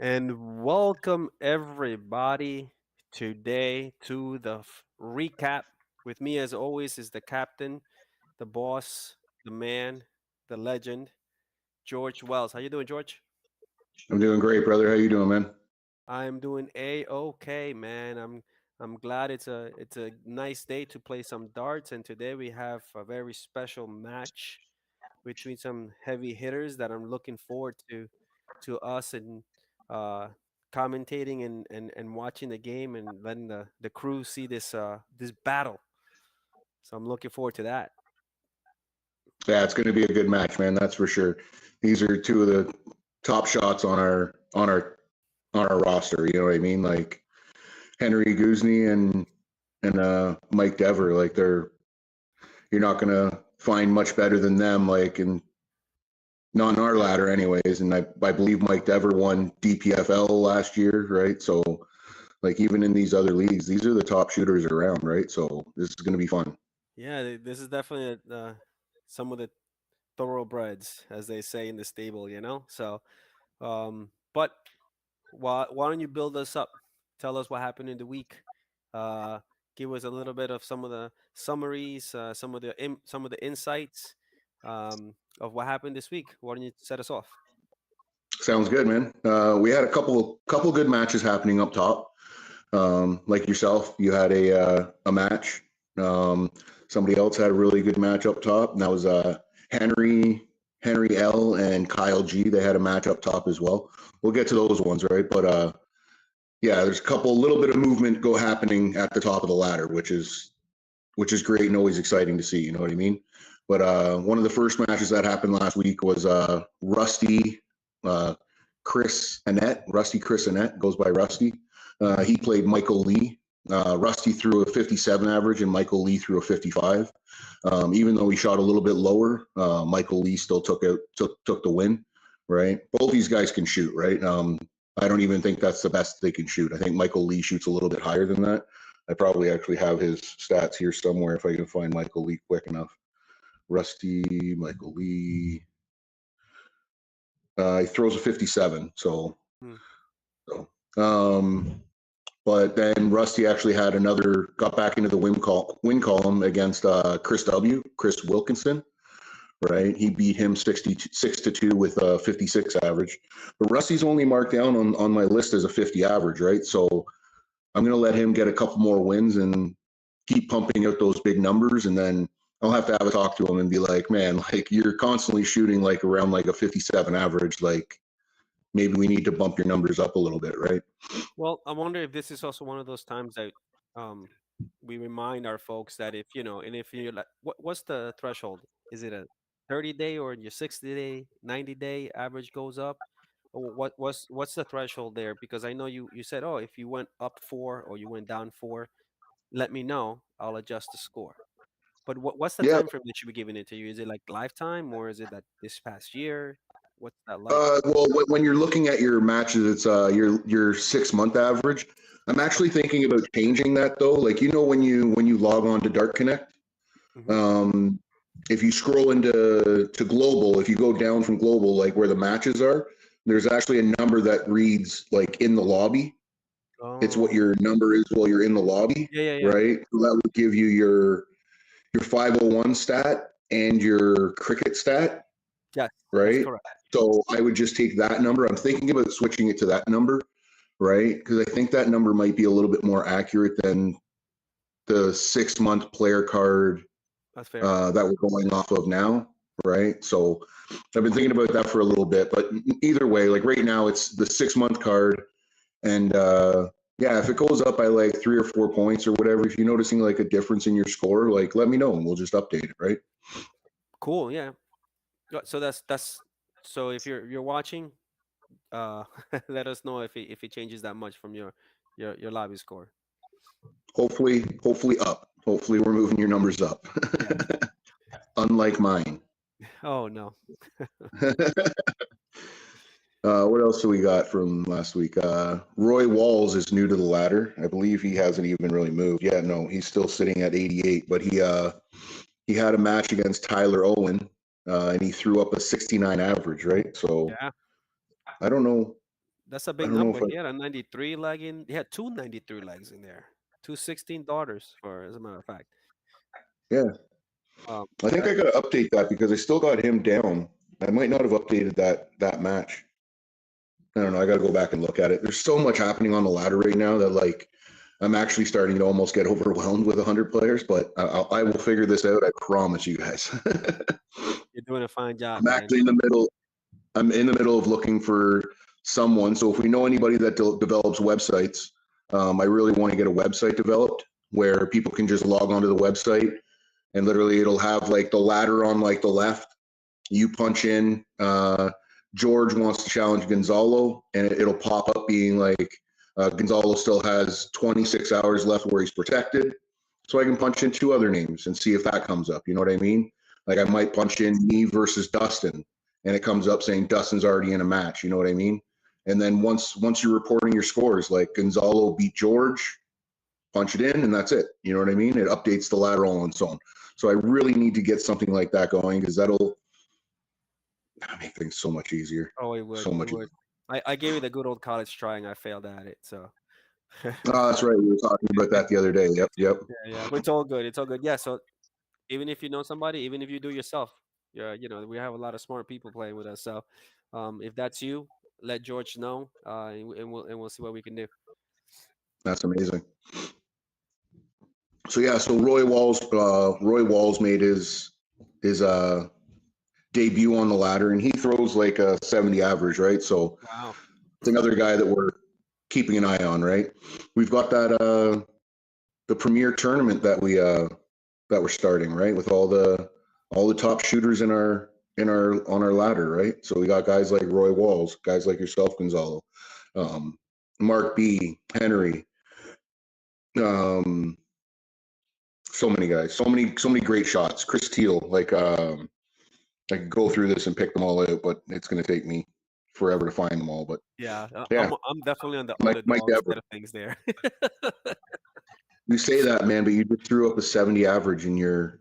And welcome everybody today to the recap. With me, as always, is the captain, the boss, the man, the legend, George Wells. How you doing, George? I'm doing great, brother. How you doing, man? I'm doing a-okay, man. I'm glad it's a nice day to play some darts, and today we have a very special match between some heavy hitters that I'm looking forward to us and uh, commentating and watching the game and letting the crew see this battle. So I'm looking forward to that. Yeah, it's going to be a good match, man. That's for sure. These are two of the top shots on our roster. You know what I mean? Like Henri Goosney and Mike Dever. Like you're not going to find much better than them. Like and not in our ladder, anyways. And I believe Mike Dever won DPFL last year, right? So like even in these other leagues, these are the top shooters around, right? So this is going to be fun. Yeah, this is definitely some of the thoroughbreds, as they say in the stable. So, but why don't you build us up? Tell us what happened in the week. Uh, Give us a little bit of some of the summaries, some of the insights of what happened this week. Why don't you set us off? Sounds good, man. We had a couple good matches happening up top. Like yourself, you had a match. Um, Somebody else had a really good match up top, and that was Henry Henry L and Kyle G. They had a match up top as well. We'll get to those ones, right? But yeah, there's a little bit of movement go happening at the top of the ladder, which is great and always exciting to see. You know what I mean? But one of the first matches that happened last week was uh, Rusty Chris Annette goes by Rusty. He played Michael Lee. Rusty threw a 57 average and Michael Lee threw a 55. Even though he shot a little bit lower, Michael Lee still took the win. Right, both these guys can shoot. Right, I don't even think that's the best they can shoot. I think Michael Lee shoots a little bit higher than that. I probably actually have his stats here somewhere if I can find Michael Lee quick enough. Rusty, Michael Lee. He throws a 57. Hmm. So um, but then Rusty actually got back into the win column against Chris Wilkinson. Right, he beat him 6-2 with a 56 average. But Rusty's only marked down on my list as a 50 average. Right, so I'm going to let him get a couple more wins and keep pumping out those big numbers, and then I'll have to have a talk to him and be like, man, like you're constantly shooting like around like a 57 average. Like maybe we need to bump your numbers up a little bit, right? Well, I wonder if this is also one of those times that um, we remind our folks that and if you're like, what's the threshold? Is it a 30-day or your 60-day, 90-day average goes up? Or what's the threshold there? Because I know you said, oh, if you went up four or you went down four, let me know. I'll adjust the score. But what's the Yeah. time frame that should be giving it to you? Is it like lifetime or is it that this past year? What's that like? Well, when you're looking at your matches, it's your 6 month average. I'm actually thinking about changing that though. Like when you log on to Dart Connect, Hmm. um, if you scroll into global, if you go down from global, like where the matches are, there's actually a number that reads like in the lobby. It's what Oh, your number is while you're in the lobby, yeah, yeah, yeah. right? So that would give you your 501 stat and your cricket stat, Yes, that's right? correct. So I would just take that number. I'm thinking about switching it to that number, right? Because I think that number might be a little bit more accurate than the 6 month player card That's fair. that we're going off of now, right? So I've been thinking about that for a little bit, but either way, like right now, it's the 6 month card, and yeah, if it goes up by like 3 or 4 points or whatever, if you're noticing like a difference in your score, like let me know and we'll just update it, right? Cool. Yeah. So that's so if you're watching, uh, let us know if it changes that much from your lobby score. Hopefully up. Hopefully we're moving your numbers up, Yes. unlike mine. Oh no. What else do we got from last week? Roy Walls is new to the ladder. I believe he hasn't even really moved. Yeah, no, he's still sitting at 88. But he had a match against Tyler Owen, and he threw up a 69 average. Right, so Yeah. I don't know. That's a I big don't know number. if I, He had a 93 leg in. He had two 93 legs in there. Two 16 daughters, for as a matter of fact. yeah, Um, I think that, I got to update that because I still got him down. I might not have updated that match. I don't know. I got to go back and look at it. There's so much happening on the ladder right now that like I'm actually starting to almost get overwhelmed with 100 players. But I will figure this out. I promise you guys. you're doing a fine job, I'm man. actually in the middle. I'm in the middle of looking for someone. So if we know anybody that develops websites, I really want to get a website developed where people can just log onto the website and literally it'll have like the ladder on like the left. You punch in George wants to challenge Gonzalo, and it'll pop up being like Gonzalo still has 26 hours left where he's protected. So I can punch in two other names and see if that comes up. You know what I mean? Like I might punch in me versus Dustin, and it comes up saying Dustin's already in a match. You know what I mean? And then once you're reporting your scores, like Gonzalo beat George, punch it in, and that's it. You know what I mean? It updates the lateral on its own. So I really need to get something like that going because that'll make things so much easier. Oh, it would. So It much easier. would. I gave it a good old college try and I failed at it. So, Oh, that's right. We were talking about that the other day. Yep, yep. yeah. But it's all good. It's all good. Yeah. So even if you know somebody, even if you do yourself, yeah, we have a lot of smart people playing with us. So, if that's you, let George know, and we'll see what we can do. That's amazing. So yeah, so Roy Walls made his debut on the ladder, and he throws like a 70 average, right? So Wow. it's another guy that we're keeping an eye on, right? We've got that the premier tournament that we're starting, right? With all the top shooters in our on our ladder, right? So we got guys like Roy Walls, guys like yourself, Gonzalo, um, Mark B, Henry, um, so many guys, so many great shots. Chris Teal, like I could go through this and pick them all out, but it's going to take me forever to find them all. But Yeah. yeah, I'm definitely on the Mike underdog Dever. side of things there. You say that, man, but you just threw up a 70 average in your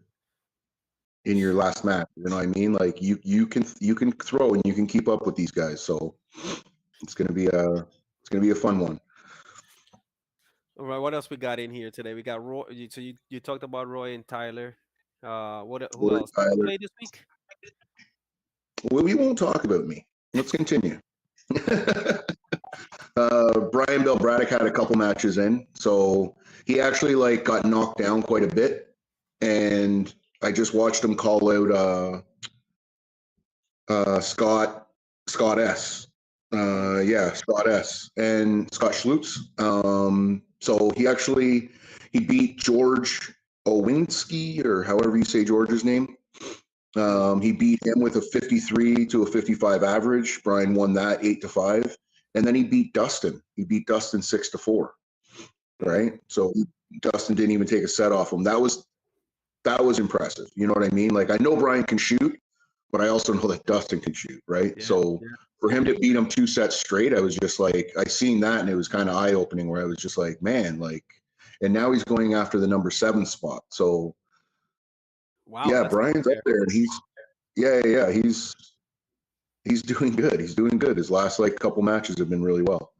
last match. You know what I mean? Like you can throw and you can keep up with these guys. So it's gonna be a fun one. All right. What else we got in here today? We got Roy. So you talked about Roy and Tyler. Who Or else? Who Tyler. played this week? Well, we won't talk about me. Let's continue. Brian Bell Braddock had a couple matches in, so he actually like got knocked down quite a bit, and I just watched him call out Scott S. Mm, Yeah, Scott S. and Scott Schlutz. So he beat George Owinski, or however you say George's name. mm, He beat him with a 53 to a 55 average. Brian won that 8-5, and then he beat Dustin. He beat Dustin 6-4. mm. Right. So Dustin didn't even take a set off him. That was impressive. You know what I mean? Like I know Brian can shoot, but I also know that Dustin can shoot, right? Yeah. So Yeah. for him to beat him 2 sets straight, I was just like, I seen that and it was kind of eye opening where I was just like, man, like, and now he's going after the number 7 spot. So Wow. yeah, That's up Brian's up there. there and yeah, he's doing good. He's doing good. His last like couple matches have been really well.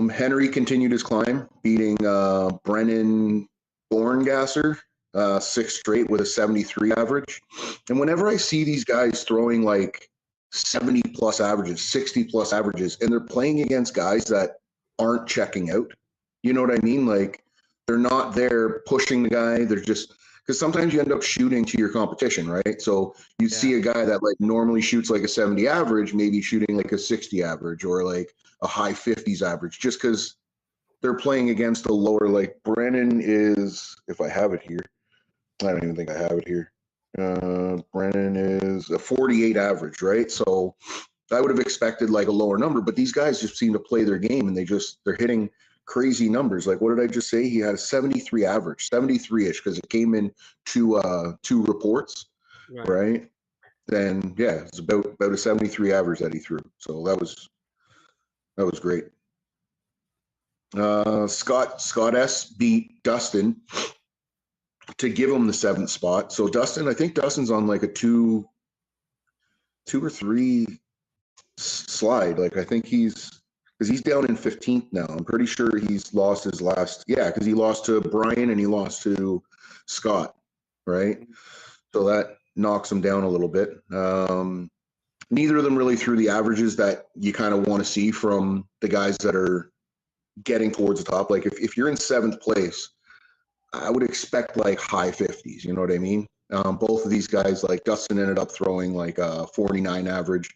Henry continued his climb, beating Brennan Borngasser 6 straight with a 73 average. And whenever I see these guys throwing like 70 plus averages, 60 plus averages, and they're playing against guys that aren't checking out, you know what I mean? Like they're not there pushing the guy. They're just because sometimes you end up shooting to your competition, right? So you Yeah. see a guy that like normally shoots like a 70 average, maybe shooting like a 60 average or like a high 50s average, just because they're playing against a lower, like Brennan is, if I have it here, I don't even think I have it here. Brennan is a 48 average, right? So I would have expected like a lower number, but these guys just seem to play their game and they're hitting crazy numbers. Like what did I just say? He had a 73 average, 73-ish, because it came in two reports, Right. right? And yeah, it's about a 73 average that he threw. So that was great. Scott S beat Dustin to give him the 7th spot. So I think Dustin's on like a two or three. slide. Like I think because he's down in 15th now. I'm pretty sure he's lost his last. Yeah, because he lost to Brian and he lost to Scott, right? Mhm. So that knocks him down a little bit. Neither of them really threw the averages that you kind of want to see from the guys that are getting towards the top. Like if you're in seventh place, I would expect like high 50s. You know what I mean? Both of these guys, like Dustin ended up throwing like a 49 average.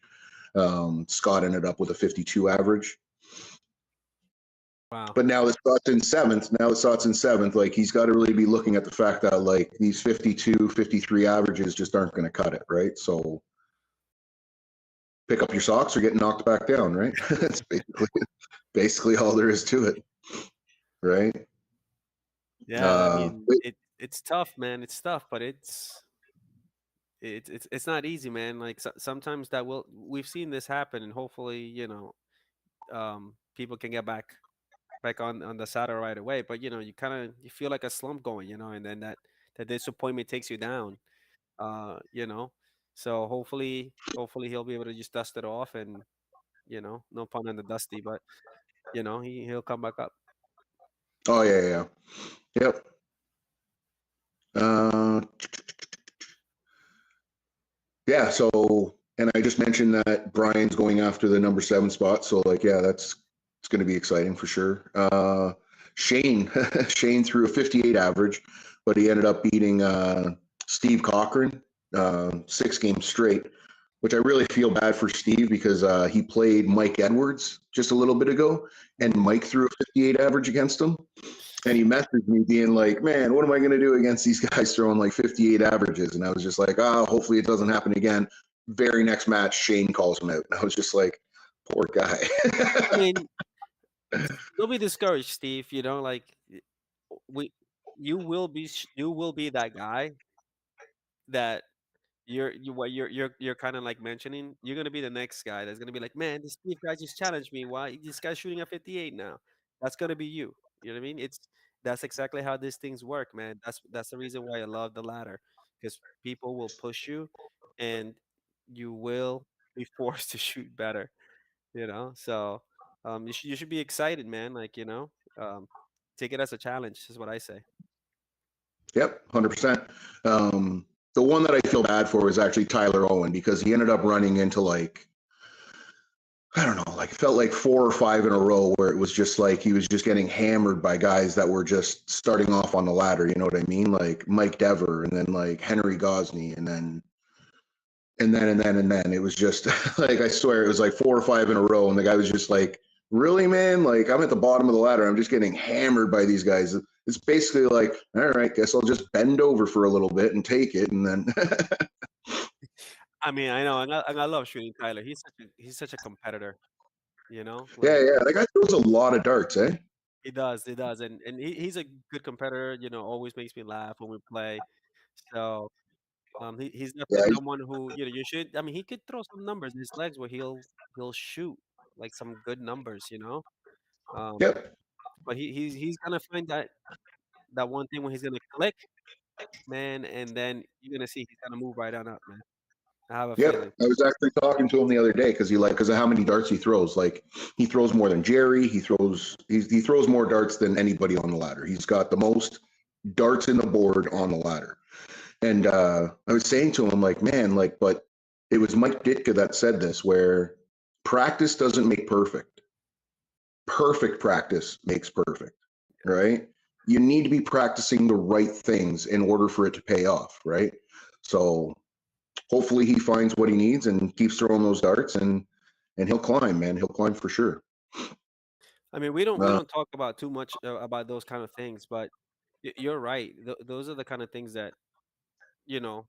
Scott ended up with a 52 average. Wow. But now that Scott's in seventh, like he's got to really be looking at the fact that like these 52, 53 averages just aren't going to cut it, right? So pick up your socks or get knocked back down, right? That's basically all there is to it, right? Yeah, I Uh, mean, it's tough, man. It's tough, but it's not easy, man. Like sometimes that will we've seen this happen, and hopefully, people can get back on the saddle right away. But you kind of you feel like a slump going, and then that disappointment takes you down. Uh, you know, so hopefully he'll be able to just dust it off, and no pun on the dusty, but he'll come back up. oh yeah, yeah, yep. Uh, yeah. So, and I just mentioned that Brian's going after the number 7 spot. So, like, yeah, it's going to be exciting for sure. Shane, Shane threw a 58 average, but he ended up beating Steve Cochran 6 games straight. Which I really feel bad for Steve because he played Mike Edwards just a little bit ago, and Mhm. Mike threw a 58 average against him. And he messaged me being like, man, what am I going to do against these guys throwing like 58 averages? And I was just like, oh, hopefully it doesn't happen again. Very next match, Shane calls him out. And I was just like, poor guy. I mean, don't be discouraged, Steve. Like we, you will be that guy that you're kind of like mentioning. You're gonna be the next guy that's gonna be like, man, this Steve guy just challenged me. Why this guy's shooting at 58 now? That's gonna be you. You know what I mean? That's exactly how these things work, man. That's the reason why I love the ladder, because people will push you, and you will be forced to shoot better. So you should be excited, man. Like take it as a challenge. Is what I say. Yep, 100%. The one that I feel bad for was actually Tyler Owen because he ended up running into like, I don't know, like it felt like 4 or 5 in a row where it was just like he was just getting hammered by guys that were just starting off on the ladder. You know what I mean? Like Mike Dever and then like Henri Goosney and then it was just like I swear it was like 4 or 5 in a row, and the guy was just like, "Really, man? Like I'm at the bottom of the ladder. I'm just getting hammered by these guys." It's basically like, "All right, guess I'll just bend over for a little bit and take it," and then I mean, I know, and I love shooting Tyler. He's such a competitor. yeah, Like yeah, that guy throws a lot of darts, eh? he does, and he's a good competitor. Always makes me laugh when we play. So he's Yeah, definitely someone who you should. I mean, he could throw some numbers in his legs where he'll shoot like some good numbers. Um, yep, but he's gonna find that one thing when he's gonna click, man, and then you're gonna see he's gonna move right on up, man. I have a feeling. yep. I was actually talking to him the other day because of how many darts he throws. Like he throws more than Jerry. He throws more darts than anybody on the ladder. He's got the most darts in the board on the ladder. And I was saying to him, like, man, like, but it was Mike Ditka that said this, where practice doesn't make perfect. Perfect practice makes perfect, right? You need to be practicing the right things in order for it to pay off, right? So hopefully he finds what he needs and keeps throwing those darts, and he'll climb, man. He'll climb for sure. I mean, we Uh, don't talk about too much about those kind of things, but you're right. Those are the kind of things that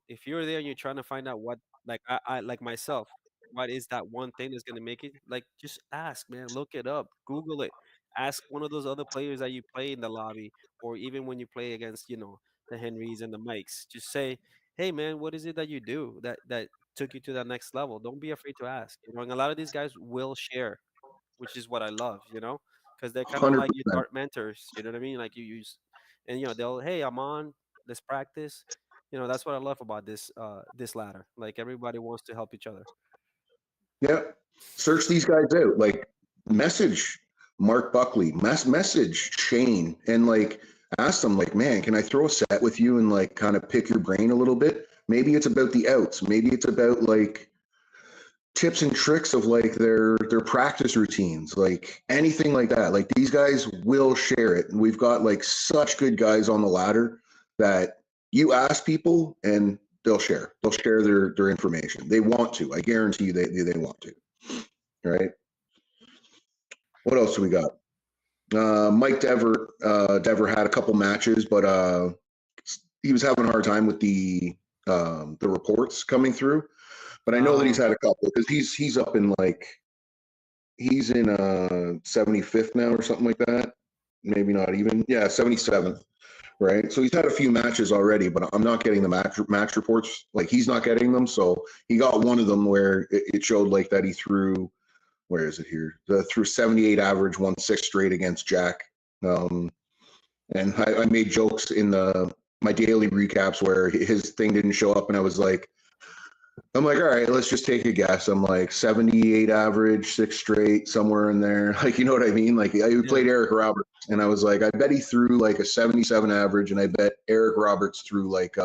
if you're there and you're trying to find out what, like I like myself, what is that one thing that's gonna make it? Like, just ask, man. Look it up. Google it. Ask one of those other players that you play in the lobby, or even when you play against, the Henrys and the Mikes. Just say, "Hey, man, what is it that you do that took you to that next level?" Don't be afraid to ask. And a lot of these guys will share, which is what I love. Because they're kind of like your 100%. dart mentors. You know what I mean? Like you use, and they'll, hey, I'm on. Let's practice. That's what I love about this ladder. Like everybody wants to help each other. Yeah. Search these guys out. Like, message Mark Buckley, message Shane, and like ask them, like, man, can I throw a set with you and like kind of pick your brain a little bit? Maybe it's about the outs. Maybe it's about like tips and tricks of like their practice routines, like anything like that. Like, these guys will share it, and we've got like such good guys on the ladder that you ask people and they'll share their information. They want to. I guarantee you they want to. Right. What else do we got? Mike Dever had a couple matches, but he was having a hard time with the reports coming through. But I know that he's had a couple, because he's up in like, he's in 75th now or something like that. Maybe not even. Yeah, 77th. Right. So he's had a few matches already, but I'm not getting the match reports. Like, he's not getting them. So he got one of them where it showed like that he threw, where is it here? Threw 78 average, won 6 straight against Jack. And I made jokes in my daily recaps where his thing didn't show up, and I'm like, all right, let's just take a guess. I'm like 78 average, 6 straight, somewhere in there. Like, you know what I mean? Like, I played Eric Roberts, and I was like, I bet he threw like a 77 average, and I bet Eric Roberts threw like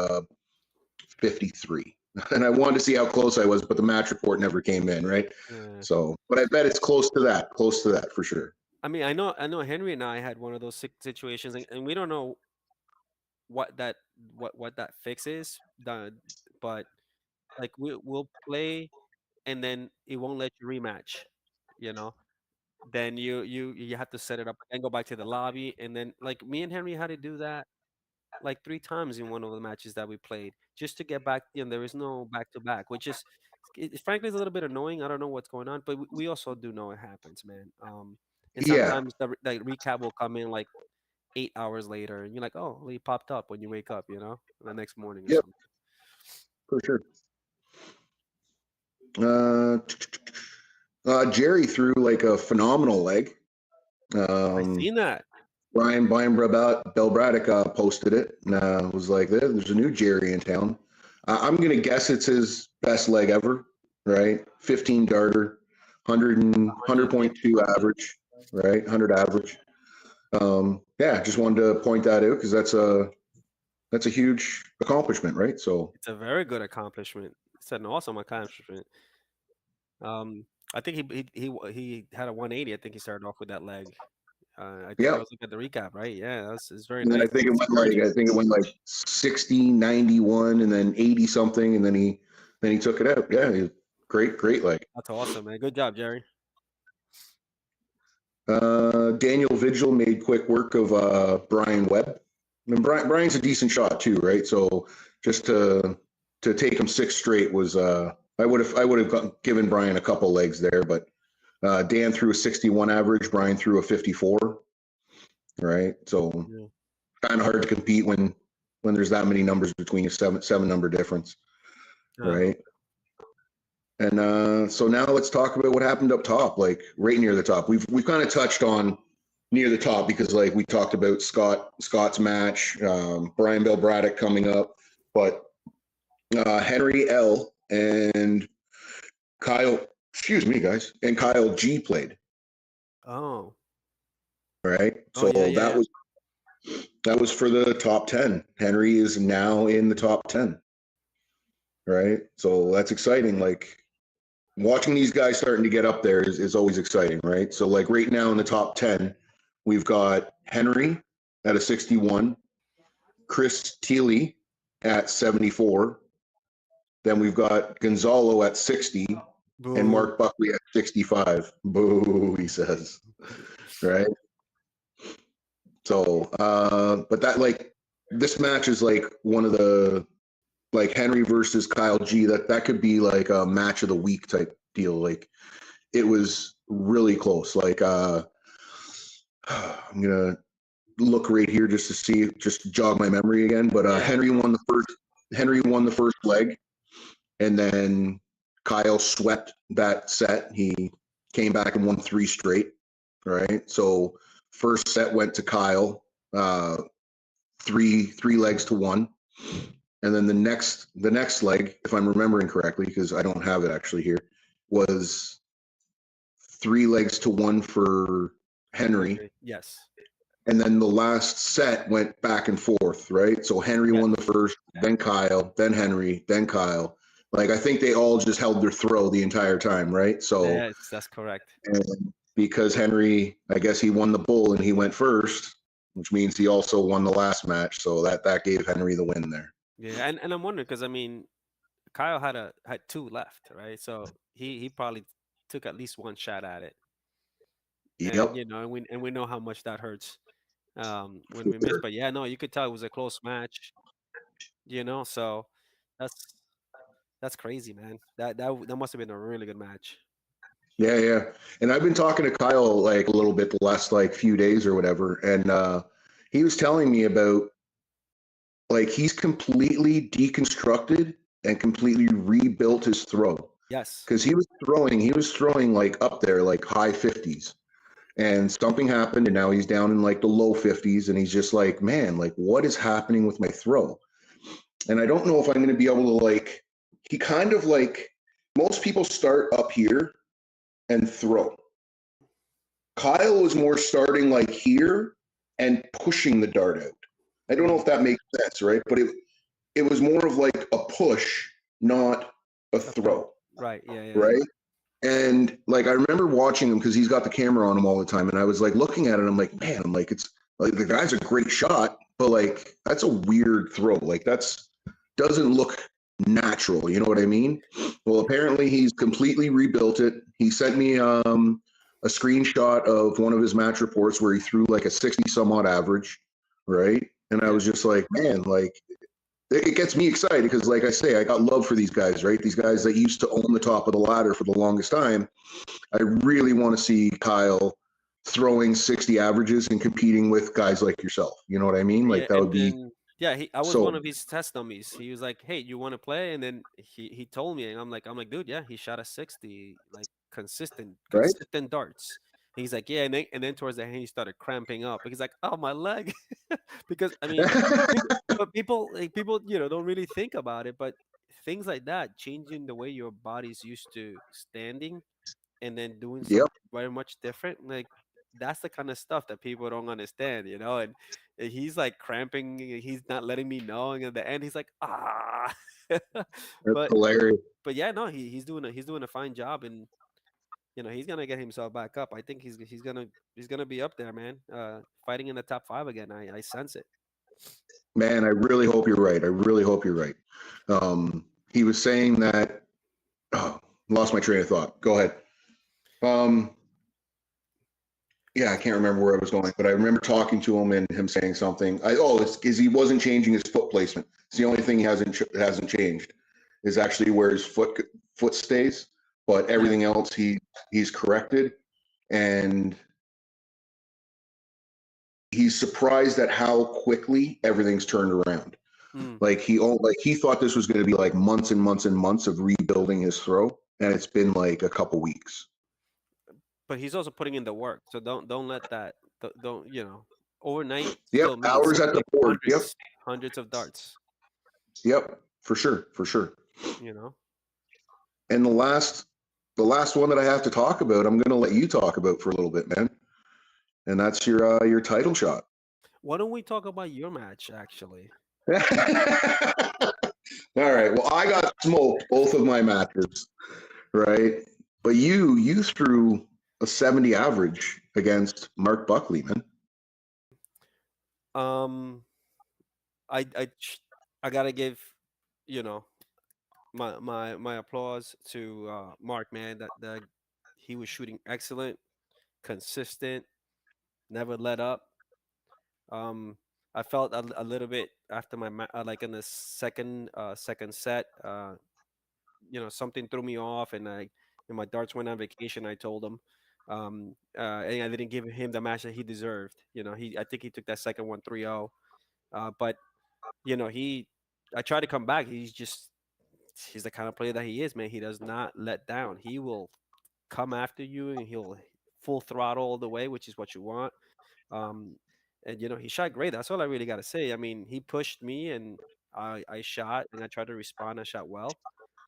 53. And I wanted to see how close I was, but the match report never came in, right? Yeah. So, but I bet it's close to that for sure. I mean, I know Henry and I had one of those situations, and we don't know what that fix is, but like we'll play, and then it won't let you rematch, you know. Then you have to set it up and go back to the lobby, and then like me and Henry had to do that like 3 times in one of the matches that we played just to get back. There is no back to back, which is frankly is a little bit annoying. I don't know what's going on, but we also do know it happens, man. And Yeah. sometimes the recap will come in like 8 hours later, and you're like, oh, well, he popped up when you wake up, the next morning or Yep, something. for sure. Jerry threw like a phenomenal leg. I seen that. Brian Belbraddock posted it, and was like, there's a new Jerry in town. I'm going to guess it's his best leg ever, right? 15 darter, 100.2 average, right? 100 average. Yeah, just wanted to point that out, because that's a huge accomplishment, right? So It's a very good accomplishment. It's an awesome accomplishment. I think he had a 180. I think he started off with that leg. I think I yeah. was looking at the recap, right? Yeah, it's very And then nice. It's encouraging. I think it went like 60, 91, and then 80 something, and then he took it out. Yeah, great leg. That's awesome, man. Good job, Jerry. Daniel Vigil made quick work of Brian Webb. I mean, Brian's a decent shot too, right? So just to take him 6 straight was I would have given Brian a couple legs there, but Dan threw a 61 average, Brian threw a 54, right? So Yeah. kind of hard to compete when there's that many numbers between you, seven number difference, right? And so now let's talk about what happened up top, like right near the top. We've kind of touched on near the top, because like we talked about Scott's match, Brian Belbraddock coming up, but Henry L and Kyle, excuse me, guys, and Kyle G played. Oh. Right. Oh So yeah. that was for the top 10. Henry is now in the top 10. Right. So that's exciting. Like, watching these guys starting to get up there is always exciting, right? So like right now in the top 10, we've got Henry at a 61, Chris Thiele at 74. Then we've got Gonzalo at 60, and Boo. Mark Buckley at 65. Boo, he says. Right? So, but that, like, this match is like one of the, like, Henry versus Kyle G. That could be like a match of the week type deal. Like, it was really close. Like, I'm gonna look right here just to see, just to jog my memory again. But Yeah. Henry won the first leg, and then Kyle swept that set. He came back and won 3 straight. Right. So first set went to Kyle, three legs to 1. And then the next leg, if I'm remembering correctly, because I don't have it actually here, was 3-1 for Henry. Henry. Yes. And then the last set went back and forth, right? So Henry Yes. won the first, then Kyle, then Henry, then Kyle. Like I think they all just held their throw the entire time, right? So Yes, that's correct. and because Henry, I guess he won the bull and he went first, which means he also won the last match. So that gave Henry the win there. Yeah, and I'm wondering because I mean, Kyle had two left, right? So he probably took at least one shot at it, and Yep. and we know how much that hurts when we miss. But yeah, no, you could tell it was a close match, So that's that's crazy, man. That must have been a really good match. Yeah, yeah. And I've been talking to Kyle like a little bit the last like few days or whatever, and he was telling me about like he's completely deconstructed and completely rebuilt his throw Yes. because he was throwing like up there like high 50s, and something happened and now he's down in like the low 50s, and he's just like, man, like what is happening with my throw? And I don't know if I'm going to be able to like. He kind of like most people start up here and throw. Kyle was more starting like here and pushing the dart out. I don't know Mm, if that makes sense, right? But it was more of like a push, not a a throw. throw, Right. Yeah. Yeah. Yeah. right? And like I remember watching him because he's got the camera on him all the time, and I was like looking at it. I'm like, man, I'm like, it's like the guy's a great shot, but like that's a weird throw. Like that's doesn't look natural. You know what I mean? Well, apparently he's completely rebuilt it. He sent me a screenshot of one of his match reports where he threw like a 60 some odd average, right? And I Yeah. was just like, man, like it gets me excited because, like I say, I got love for these guys, right? These guys that used to own the top of the ladder for the longest time. I really want to see Kyle throwing 60 averages and competing with guys like yourself. You know what I mean? Yeah, Like that would be and yeah, I was so one of his test dummies. He was like, "Hey, you want to play?" And then he told me, and I'm like, dude, yeah, he shot a 60, like right. consistent darts. And he's like, yeah, and then towards the end, he started cramping up. He's like, oh, my leg, because I mean, people, but people, don't really think about it, but things like that, changing the way your body's used to standing and then doing Yep, something very much different, like that's the kind of stuff that people don't understand. And he's like cramping, he's not letting me know, and at the end he's like, ah. that's but hilarious. but yeah, no, he's doing a fine job, and he's gonna get himself back up. I think he's gonna be up there, man, fighting in the top five again. I sense it. Man, I really hope you're right. I really hope you're right. He was saying that. Oh, lost my train of thought. Go ahead. Um, yeah, I can't remember where I was going, but I remember talking to him and him saying something. It's because he wasn't changing his foot placement. It's the only thing he hasn't changed is actually where his foot stays, but Yeah. everything else he's corrected, and he's surprised at how quickly everything's turned around. Mm. Like he thought this was going to be like months and months and months of rebuilding his throw, and it's been like a couple weeks. But he's also putting in the work, so don't let that, don't, overnight Yep, still means hours at the board. Yep, hundreds of darts. yep, for sure, for sure. You know. And the last one that I have to talk about, I'm going to let you talk about for a little bit, man. And that's your title shot. Why don't we talk about your match, actually? All right. Well, I got smoked both of my matches, right? But you threw a 70 average against Mark Buckley, man. Um, I gotta give, you know, my applause to Mark, man. That he was shooting excellent, consistent, never let up. Um, I felt a little bit after like in the second set. Something threw me off, and my darts went on vacation. I told him, and I didn't give him the match that he deserved. I think he took that second one 3-0. But I tried to come back. He's the kind of player that he is, man. He does not let down. He will come after you, and he'll full throttle all the way, which is what you want. Um, and he shot great. That's all I really got to say. I mean, he pushed me, and I shot, and I tried to respond. I shot well.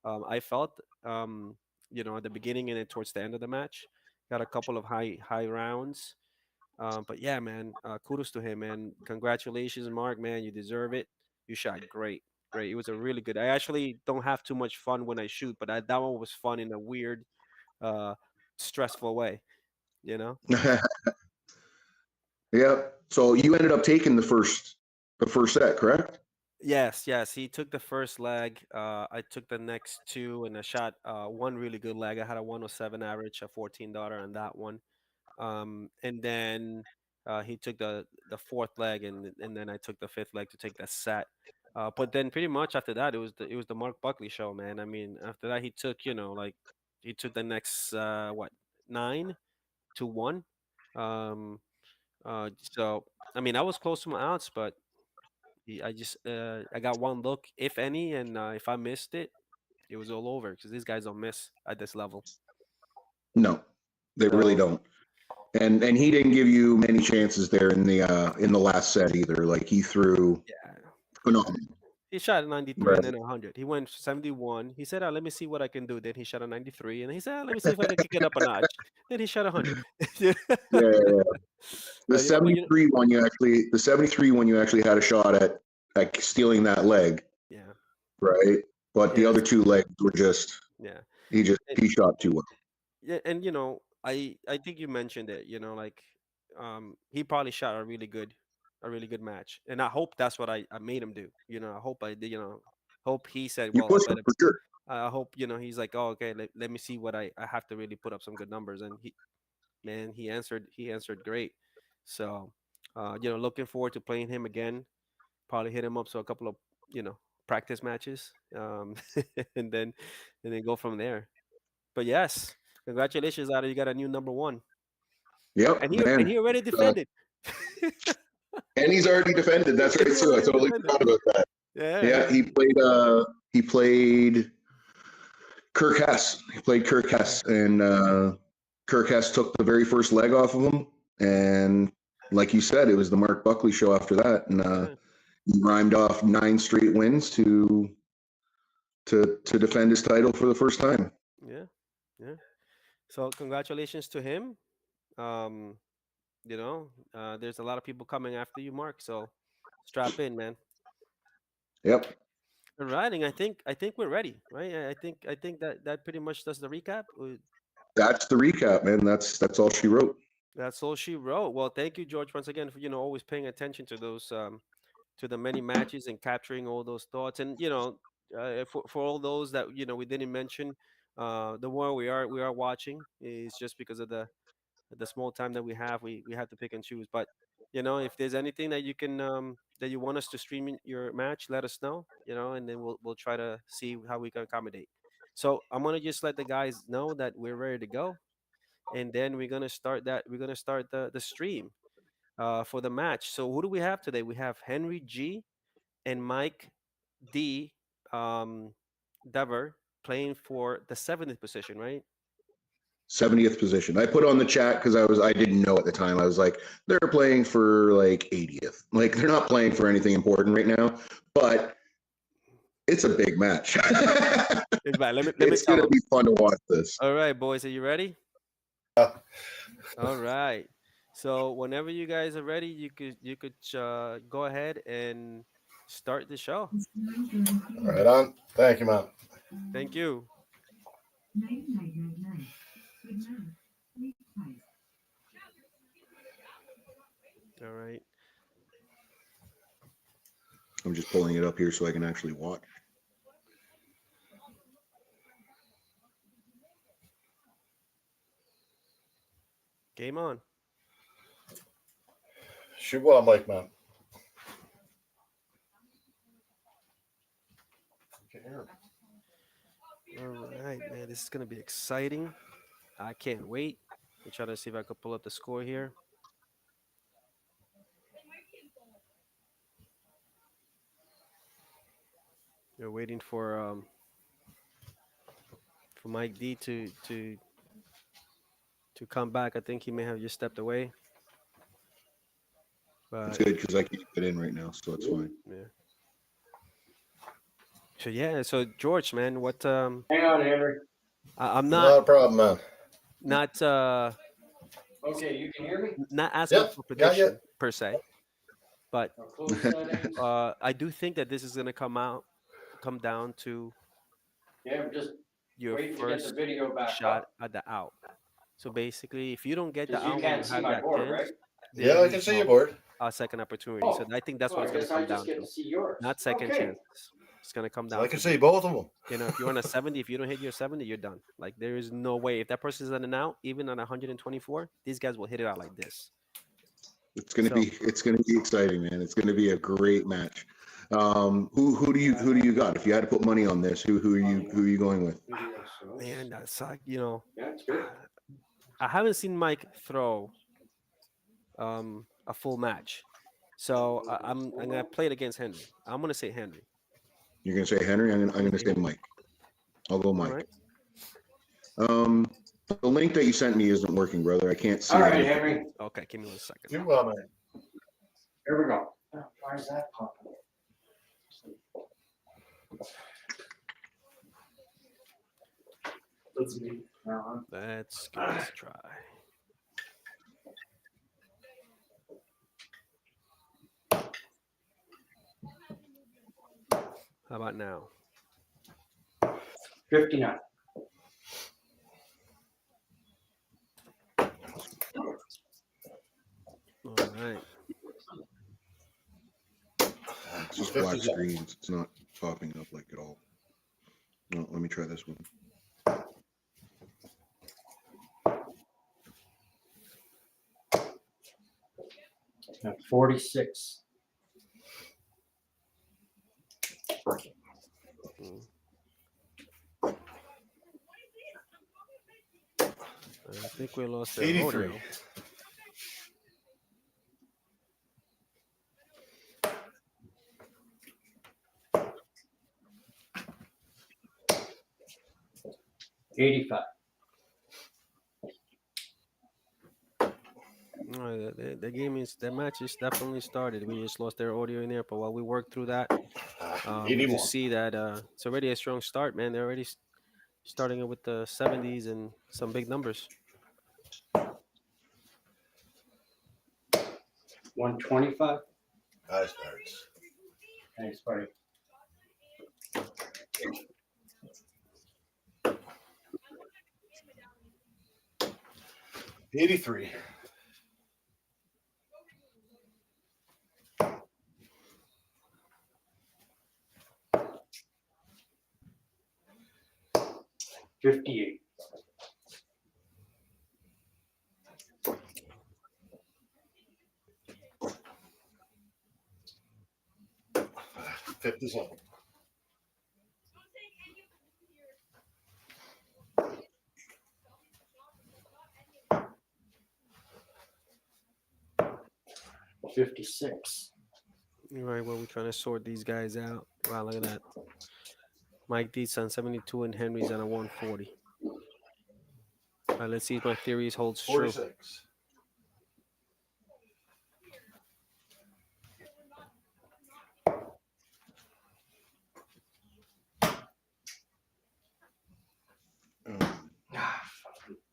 I felt, at the beginning and then towards the end of the match, got a couple of high rounds. But yeah, man, kudos to him, man. Congratulations, Mark, man. You deserve it. You shot great, great. It was a really good. I actually don't have too much fun when I shoot, but that one was fun in a weird, uh, stressful way. You know. Yeah. So you ended up taking the first set, correct? Yes, yes. He took the first leg. I took the next two, and I shot one really good leg. I had a 107 average, a $14 on that one. And then he took the fourth leg, and then I took the fifth leg to take the set. But then pretty much after that, it was the Mark Buckley show, man. I mean, after that, he took like he took the next what 9-1. Um, so I mean, I was close to my outs, but I got one look, if any, and if I missed it, it was all over because these guys don't miss at this level. No, they really So don't. And he didn't give you many chances there in the last set either. Like he threw yeah, yeah. phenomenal. He shot a 93 and Right. then 100. He went 71. He said, "Let me see what I can do." Then he shot a 93, and he said, "Let me see if I can kick it up a notch." Then he shot 100. Yeah. Yeah. The Yeah, but 73 one you actually had a shot at like stealing that leg, yeah, right? But the yes, other two legs were just yeah. he shot too well. Yeah, and I think you mentioned it. Like, he probably shot a really good match, and I hope that's what I made him do. I hope I did. Hope he said, You "Well, I pushed him better." for sure. I hope he's like, "Oh, okay. Let me see what I have to really put up some good numbers." And he answered great. So, looking forward to playing him again. Probably hit him up so a couple of you know practice matches, and then go from there. But yes, congratulations, Ada. You got a new number one, and Yep, he man. already defended. And he's already defended. That's right He too. I already totally defended. forgot about that. Yeah, Yeah, yeah, he played Kirk Hess. He played Kirk yeah, Hess, and Kirk Hess took the very first leg off of him. yeah, And like you said, it was the Mark Buckley show after that, and yeah, he rhymed off 9 straight wins to defend his title for the first time. yeah, yeah. So congratulations to him. Um, there's a lot of people coming after you, Mark. So strap in, man. Yep, All right, and I think we're ready, right? I think that pretty much does the recap. that's the recap, man. That's all she wrote. That's all she wrote. Well, thank you, George, once again for always paying attention to those to the many matches and capturing all those thoughts. And for all those that we didn't mention, the one we are watching is just because of the small time that we have. We have to pick and choose. But if there's anything that you can that you want us to stream in your match, let us know. And then we'll try to see how we can accommodate. So I'm gonna just let the guys know that we're ready to go, and then we're gonna start the stream for the match. So who do we have today? We have Henry G and Mike D. Um, Dever playing for the 70th position, right? 70th position. I put on the chat because I didn't know at the time. I was like, they're playing for like 80th. Like they're not playing for anything important right now, but it's a big match. It's bad. Let me It's tell gonna them. be fun to watch this. All right, boys, are you ready? Yeah. All right. So whenever you guys are ready, you could go ahead and start the show. Right on. Thank you, man. Thank you. All right. I'm just pulling it up here so I can actually watch. Game on. Shoot what I'm like, man. All right, man. This is gonna be exciting. I can't wait. Let me try to see if I could pull up the score here. We're waiting for Mike D to come back. I think he may have just stepped away. It's But good because I can't get in right now, so it's fine. yeah. So yeah, so George, man, what Hang on, Henry. I'm not Not a problem, man. not Okay, you can hear me? not asking Yep. for Got you. prediction per se, but I'll close settings. I do think that this is gonna come down to Yeah, we're just your waiting to get the first video back shot up. at the out. So basically, if you don't get the Because you out when can't you see have my that board, chance, right? there Yeah, I can is see your no board. second opportunity. So Oh, I think that's well, what I it's gonna guess I come just down get to to. see yours. Not second Okay. chances. It's gonna come So I down can to see both of them. if you're on a 70, if you don't hit your 70, you're done. Like there is no way. If that person's on an out, even on 124, these guys will hit it out like this. So It's gonna be exciting, man. It's gonna be a great match. Who do you got? If you had to put money on this, who are you going with? man, that's like, you know, Yeah, it's good. I haven't seen Mike throw a full match. So I'm gonna play it against Henry. I'm gonna say Henry. You're gonna say Henry. I'm gonna say Mike. I'll go All Mike. right. The link that you sent me isn't working, brother. I can't see All right, anything. Henry. Okay, give me 1 second. You well, man. Here we go. Why is that popping? Let's see. Let's give this a try. How about now? 59. All right. It's just black screens. It's not popping up like at all. No, let me try this one. 46. I think we lost the 83. audio. $85. No, the game is the match is definitely started. We just lost their audio in there, but while we work through that, we 81. just see that it's already a strong start, man. They're already starting it with the 70s and some big numbers. 125. Nice darts. Thanks, buddy. $83. $58. $57. $56. All right, well, we're trying to sort these guys out. Wow, look at that. Mike Deets on 72 and Henry's on a 140. All right, let's see if my theories holds true. 46.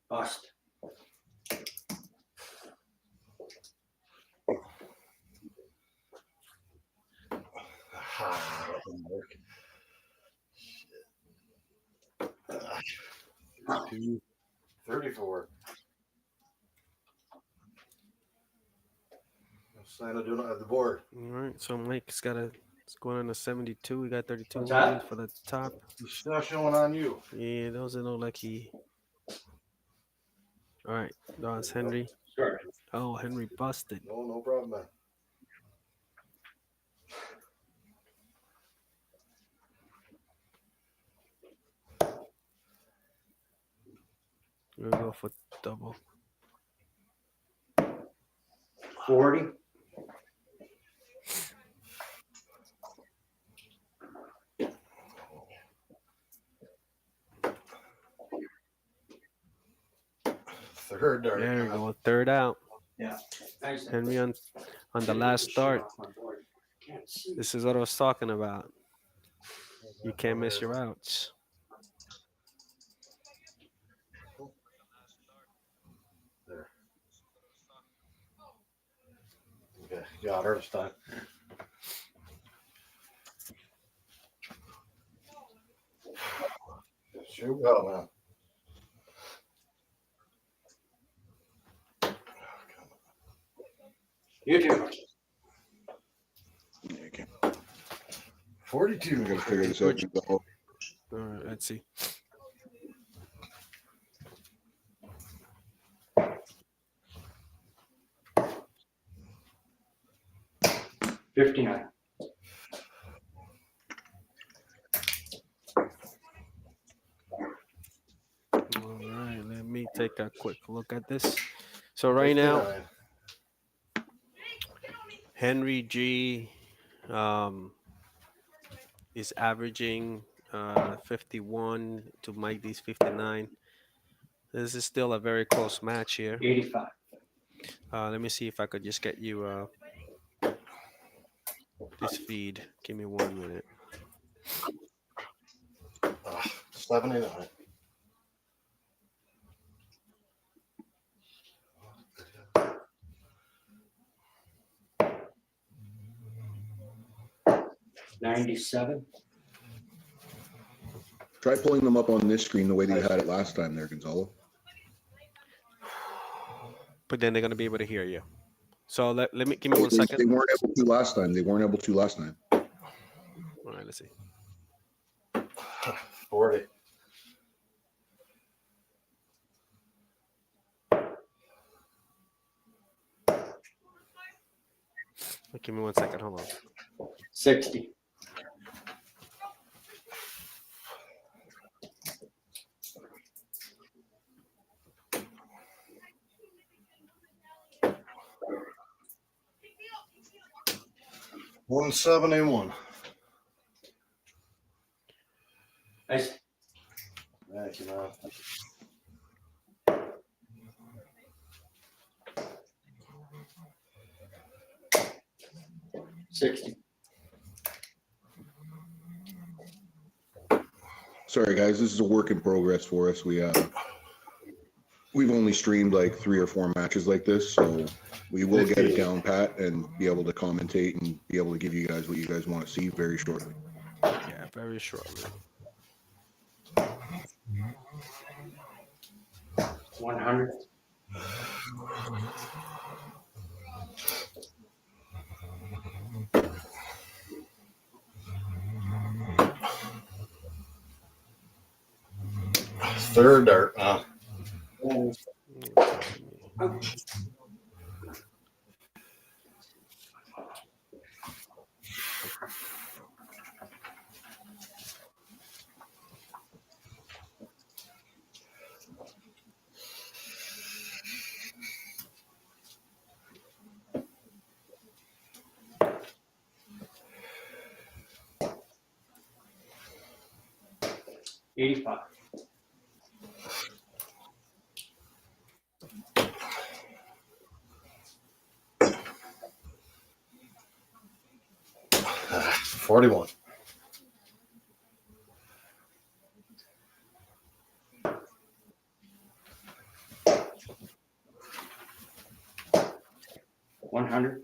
Bust. That didn't work. Shit. 34. Sign of doing it at the board. All right, so Mike's got it's going on a 72. We got 32 What's million that? for the top. It's not showing on you. Yeah, those are no lucky. All right, that's Henry. Sure. Oh, Henry busted. No problem, man. We're gonna go for double. 40. Third dart. There we go, third out. Yeah. Nice. Henry on the last start. This is what I was talking about. You can't miss your outs. Got her this time. Shoot well, man. You too. Okay. 42. I gotta figure this out. All right, let's see. $59. All right, let me take a quick look at this. So right now, 59. Henry G is averaging 51 to Mike D's 59. This is still a very close match here. 85. Let me see if I could just get you this feed. Give me 1 minute. 79. $97. Try pulling them up on this screen the way that you had it last time there, Gonzalo. But then they're gonna be able to hear you. So let me give me 1 second. They weren't able to last time. All right, let's see. 40. Give me 1 second. Hold on. 60. $171. Nice. Thank you, man. $60. Sorry, guys. This is a work in progress for us. We've only streamed like 3 or 4 matches like this, so we will get it down pat and be able to commentate and be able to give you guys what you guys want to see very shortly. Yeah, very shortly. 100. Third dart. 85. $41. $100.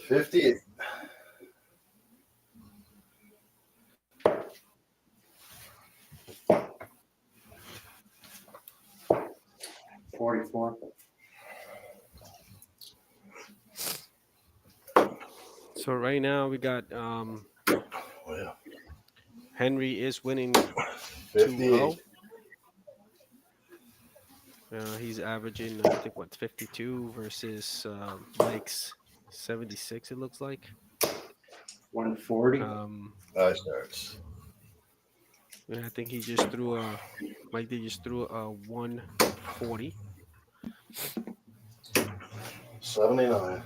$58. $44. So right now we got Oh, yeah. Henry is winning 58. 2-0. He's averaging I think what 52 versus Mike's 76. It looks like. 140. Nice darts. And I think he just threw a Mike did just threw a 140. 79.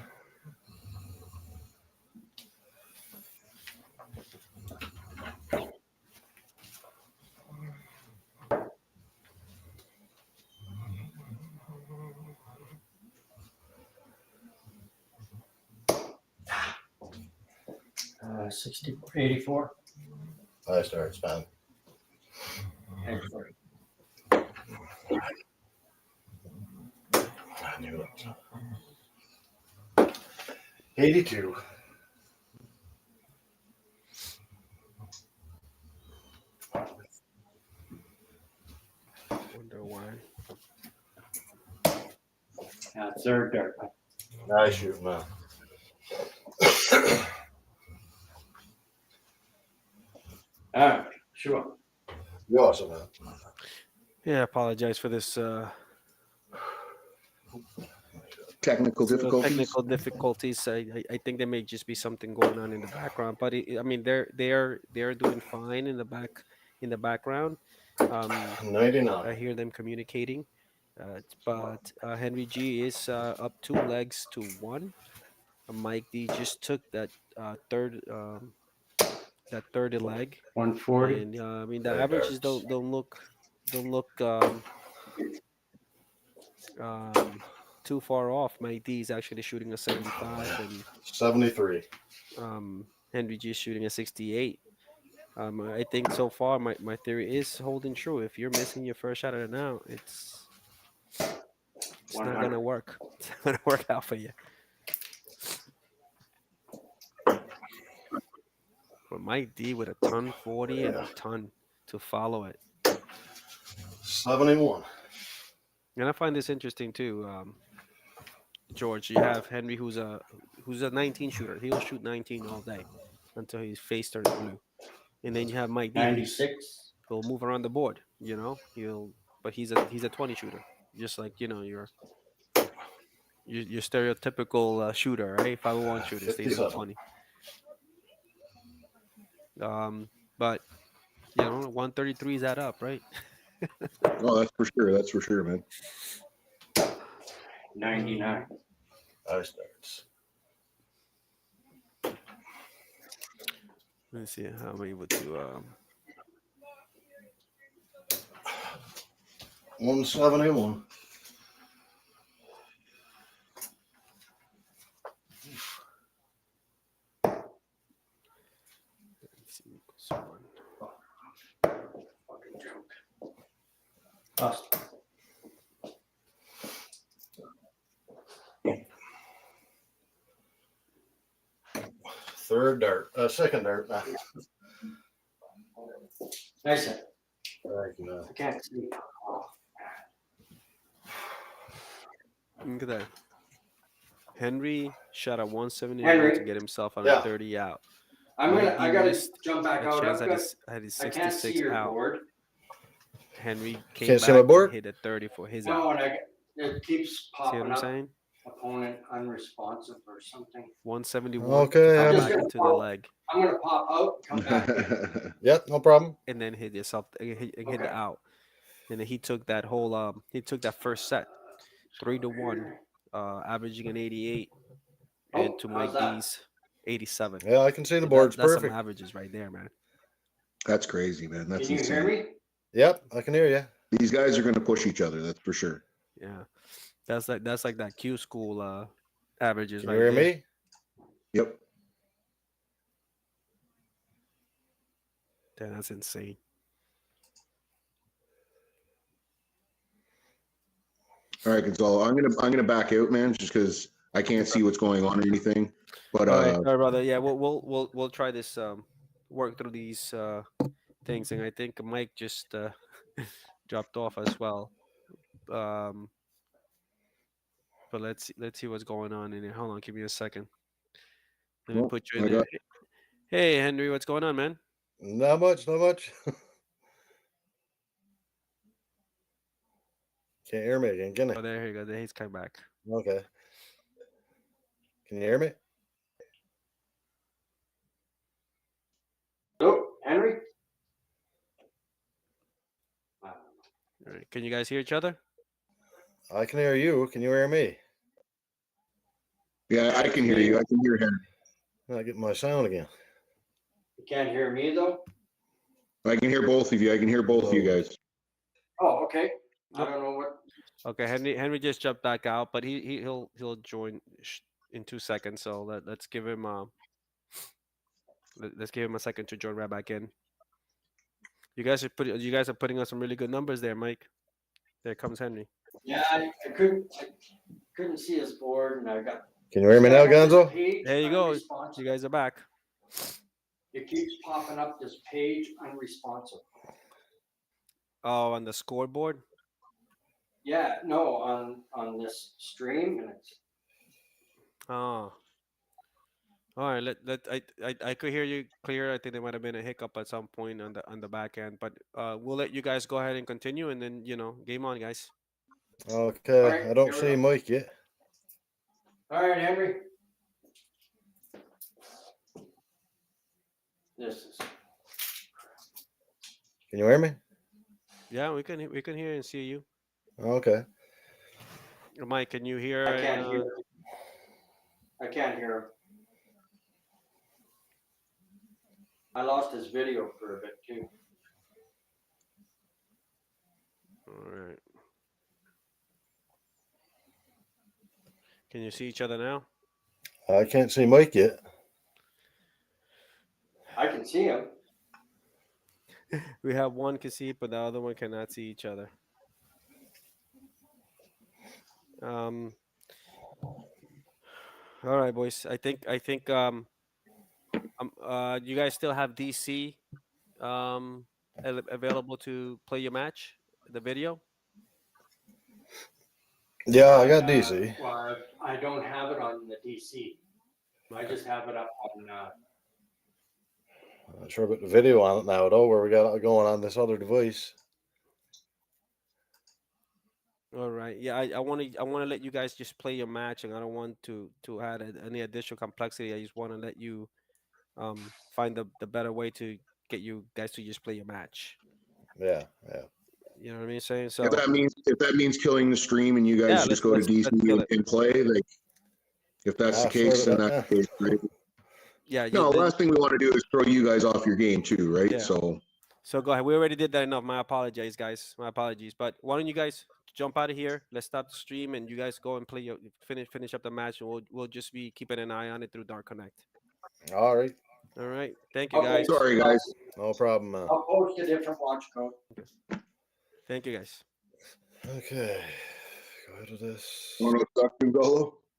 $84. I start spin. Thanks for I knew it. 82. Wonder why. third dart. Nice shoot, man. All right, sure. You awesome, man. Yeah, I apologize for this Technical difficulties. technical difficulties. I think there may just be something going on in the background, but I mean they're doing fine in the background. I 99. hear them communicating, but Henry G is up 2 legs to 1. Mike D just took that third leg, 140. and I mean the Third averages darts. don't look um, too far off. Mike D is actually shooting a 75, and 73. Henry G is shooting a 68. I think so far my theory is holding true. If you're missing your first shot at it now, it's not 100. gonna work. It's not gonna work out for you. But Mike D with a ton 40 and a ton to follow it. 71. And I find this interesting too, George. You have Henry who's a 19 shooter. He'll shoot 19 all day until his face turns blue. And then you have Mike D who's 96. he'll move around the board. But he's a 20 shooter, just like your stereotypical shooter, right? 501 shooter stays at 57. 20. But 133 is that up, right? Oh, that's for sure. That's for sure, man. 99. I starts. Let's see how I'm able to. 171. Let's see, equals 1. Fucking joke. Lost. Third dart. Second dart. Nice. Right, no. I can't see. Oh, Look at that. Henry shot a 179 Henry. to get himself on Yeah. a 30 out. I Mike D gotta missed jump back a out. chance I've at got, his I can't see 66 your out. board. Henry came Can't back see my board? and hit a 30 for his No, out. and it keeps See what popping I'm up. saying? Opponent unresponsive or something. 171 Okay, to come I'm back just into the gonna- leg I'm gonna pop out, come back in. Yep, no problem. and then hit yourself and hit Okay. the out. And then he took that first set 3-1, averaging an 88, and Oh, to how's Mike that? D's 87. Yeah, I can see the So board's that's some perfect. averages right there, man. That's crazy, man. That's Can you insane. hear me? Yep, I can hear you. These guys are going to push each other. That's for sure. Yeah, that's like that Q school averages Can right you hear there. me? Yep. Damn, that's insane. All right, Gonzalo. I'm gonna back out, man, just because I can't see what's going on or anything. But All right, brother. Yeah, we'll try this. Work through these things, and I think Mike just dropped off as well. But let's see what's going on in here. Hold on, give me a second. Let me Well, put you in I there. got- Hey, Henry, what's going on, man? Not much, not much. Can't hear me again, can Oh, I? there you go. There he's coming back. Okay. Can you hear me? Oh, Henry? All right, can you guys hear each other? I can hear you. Can you hear me? yeah, I can hear you. I can hear him. I get my sound again. You can't hear me though? I can hear both of you. I can hear both of you guys. Oh, okay. Nope. I don't know what. Okay, Henry just jumped back out, but he'll join in 2 seconds. So let's give him let's give him a second to join right back in. You guys are putting on some really good numbers there, Mike. There comes Henry. Yeah, I couldn't see his board, and I got. Can you hear me now, Gonzo? Page There you go. unresponsive. You guys are back. It keeps popping up this page unresponsive. Oh, on the scoreboard. Yeah, no, on this stream, and it's. Oh. All right. I could hear you clear. I think there might have been a hiccup at some point on the back end, but we'll let you guys go ahead and continue, and then game on, guys. Okay, All right, I don't here we see go. Mike yet. All right, Henry. This is. Can you hear me? Yeah, we can hear and see you. Okay. Mike, can you hear? I can't hear. I can't hear him. I lost his video for a bit too. All right. Can you see each other now? I can't see Mike yet. I can see him. We have one can see, but the other one cannot see each other. All right, boys. I think you guys still have DC available to play your match, the video. Yeah, I got DC. Well, I don't have it on the DC. I just have it up on. I'm not sure about the video on it now, though, where we got it going on this other device. All right. Yeah, I want to let you guys just play your match, and I don't want to add any additional complexity. I just want to let you find the better way to get you guys to just play your match. Yeah. You know what I mean? Saying so. If that means killing the stream and you guys Yeah, just go to DC let's kill it. and play, like if that's the case, then that's the case, right? Yeah. No, last thing we want to do is throw you guys off your game too, right? Yeah. So go ahead. We already did that enough. My apologies, guys. My apologies. But why don't you guys jump out of here? Let's stop the stream, and you guys go and play your finish up the match, and we'll just be keeping an eye on it through Dark Connect. All right. All right. Thank you, guys. Sorry, guys. No problem, man. I'll post a different watch code. Thank you, guys. Okay. Go to this. Want to talk to Golo?